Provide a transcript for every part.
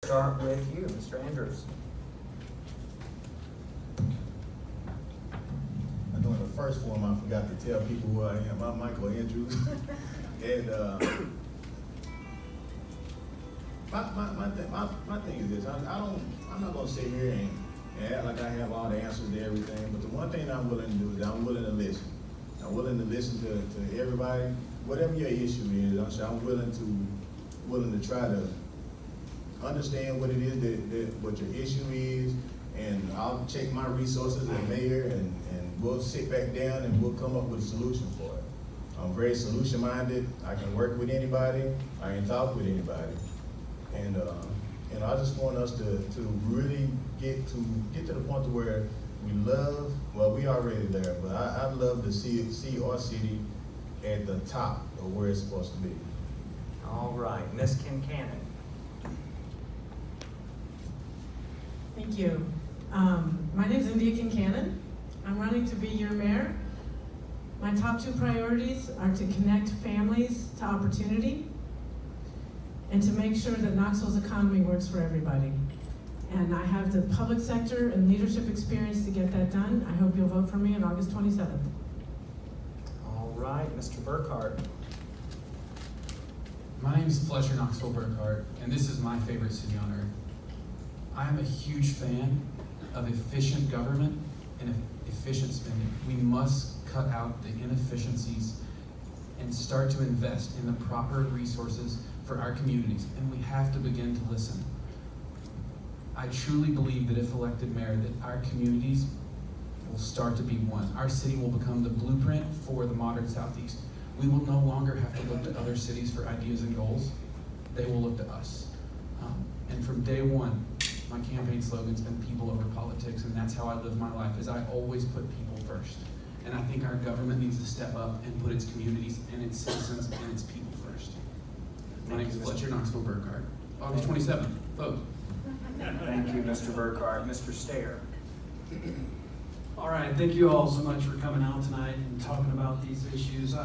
start with you, Mr. Andrews. I know in the first form I forgot to tell people who I am. I'm Michael Andrews. And my thing is this. I'm not gonna sit here and act like I have all the answers to everything, but the one thing I'm willing to do is I'm willing to listen. I'm willing to listen to everybody, whatever your issue is. I'm willing to try to understand what it is that what your issue is, and I'll check my resources as mayor, and we'll sit back down and we'll come up with a solution for it. I'm very solution minded. I can work with anybody. I can talk with anybody, and I just want us to really get to the point to where we love. Well, we already there, but I'd love to see our city at the top of where it's supposed to be. All right, Ms. Kincannon. Thank you. My name is India Kincannon. I'm running to be your mayor. My top two priorities are to connect families to opportunity and to make sure that Knoxville's economy works for everybody. And I have the public sector and leadership experience to get that done. I hope you'll vote for me on August 27th. All right, Mr. Burkhart. My name is Fletcher Knoxville Burkhart, and this is my favorite city on earth. I am a huge fan of efficient government and efficient spending. We must cut out the inefficiencies and start to invest in the proper resources for our communities, and we have to begin to listen. I truly believe that if elected mayor, that our communities will start to be one. Our city will become the blueprint for the modern Southeast. We will no longer have to look to other cities for ideas and goals. They will look to us. And from day one, my campaign slogan's been people over politics, and that's how I live my life, is I always put people first. And I think our government needs to step up and put its communities and its citizens and its people first. My name is Fletcher Knoxville Burkhart. August 27th, vote. Thank you, Mr. Burkhart. Mr. Stair. All right, thank you all so much for coming out tonight and talking about these issues.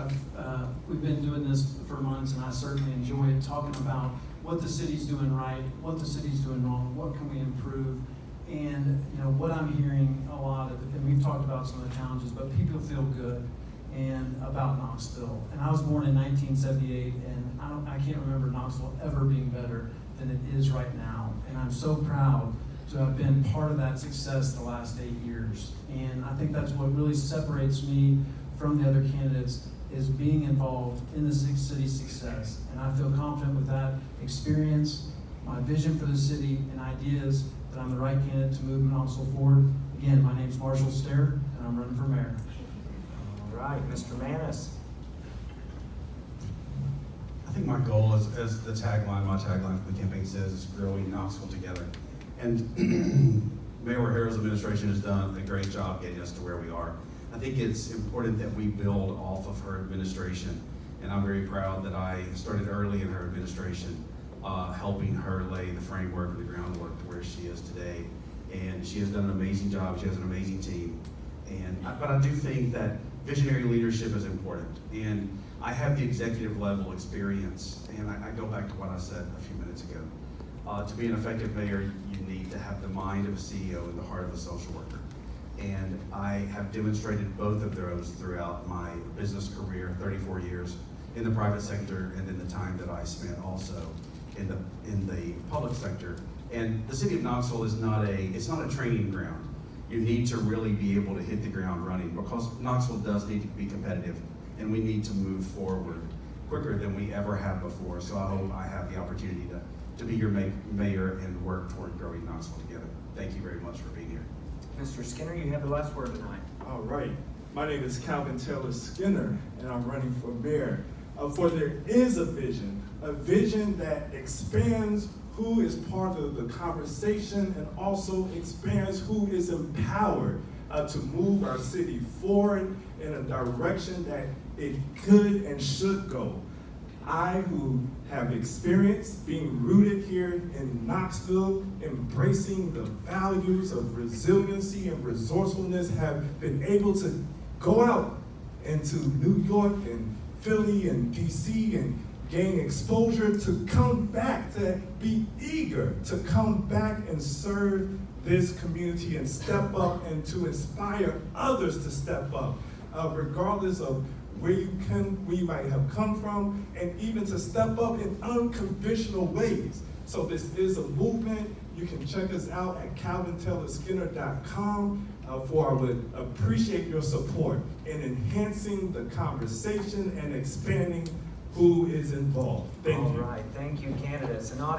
We've been doing this for months, and I certainly enjoy talking about what the city's doing right, what the city's doing wrong, what can we improve, and what I'm hearing a lot of, and we've talked about some of the challenges, but people feel good and about Knoxville. And I was born in 1978, and I can't remember Knoxville ever being better than it is right now. And I'm so proud to have been part of that success the last 8 years. And I think that's what really separates me from the other candidates, is being involved in the city's success. And I feel confident with that experience, my vision for the city, and ideas that I'm the right candidate to move Knoxville forward. Again, my name's Marshall Stair, and I'm running for mayor. All right, Mr. Manis. I think my goal is, as my tagline for the campaign says, is growing Knoxville together. And Mayor Harrell's administration has done a great job getting us to where we are. I think it's important that we build off of her administration. And I'm very proud that I started early in her administration, helping her lay the framework and the groundwork to where she is today. And she has done an amazing job. She has an amazing team. But I do think that visionary leadership is important. And I have the executive level experience. And I go back to what I said a few minutes ago. To be an effective mayor, you need to have the mind of a CEO and the heart of a social worker. And I have demonstrated both of those throughout my business career, 34 years in the private sector, and then the time that I spent also in the public sector. And the city of Knoxville is not a training ground. You need to really be able to hit the ground running, because Knoxville does need to be competitive, and we need to move forward quicker than we ever have before. So I hope I have the opportunity to be your mayor and work toward growing Knoxville together. Thank you very much for being here. Mr. Skinner, you have the last word tonight. All right. My name is Calvin Taylor Skinner, and I'm running for mayor. For there is a vision that expands who is part of the conversation and also expands who is empowered to move our city forward in a direction that it could and should go. I, who have experience being rooted here in Knoxville, embracing the values of resiliency and resourcefulness, have been able to go out into New York and Philly and DC and gain exposure, to come back, to be eager to come back and serve this community and step up and to inspire others to step up, regardless of where we might have come from, and even to step up in unconventional ways. So this is a movement. You can check us out at calvintaylorskinner.com. For I would appreciate your support in enhancing the conversation and expanding who is involved. Thank you. All right, thank you, candidates. An audience